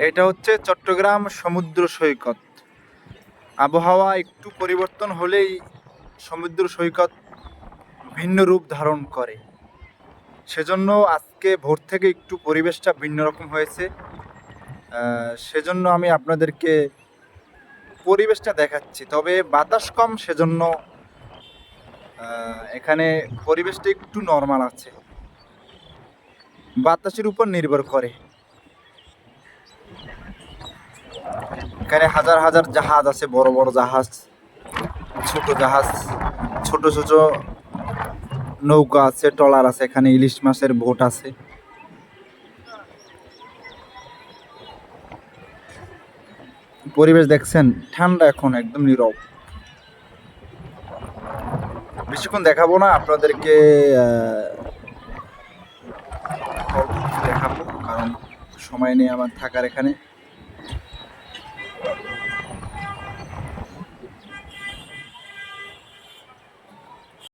এটা হচ্ছে চট্টগ্রাম সমুদ্র সৈকত। আবহাওয়া একটু পরিবর্তন হলেই সমুদ্র সৈকত ভিন্ন রূপ ধারণ করে। সেজন্য আজকে ভোর থেকে একটু পরিবেশটা ভিন্ন রকম হয়েছে। সেজন্য আমি আপনাদেরকে পরিবেশটা দেখাচ্ছি। তবে বাতাস কম, সেজন্য এখানে পরিবেশটা একটু নরমাল আছে। বাতাসের উপর নির্ভর করে। এখানে হাজার হাজার জাহাজ আছে, বড় বড় জাহাজ, ছোট জাহাজ, ছোট ছোট নৌকা আছে, ট্রলার আছে, এখানে ইলিশ মাছের বোট আছে। পরিবেশ দেখছেন, ঠান্ডা, এখন একদম নীরব। বেশিক্ষণ দেখাবো না আপনাদেরকে, অল্প কিছু দেখাবো, কারণ সময় নেই আমার থাকার এখানে।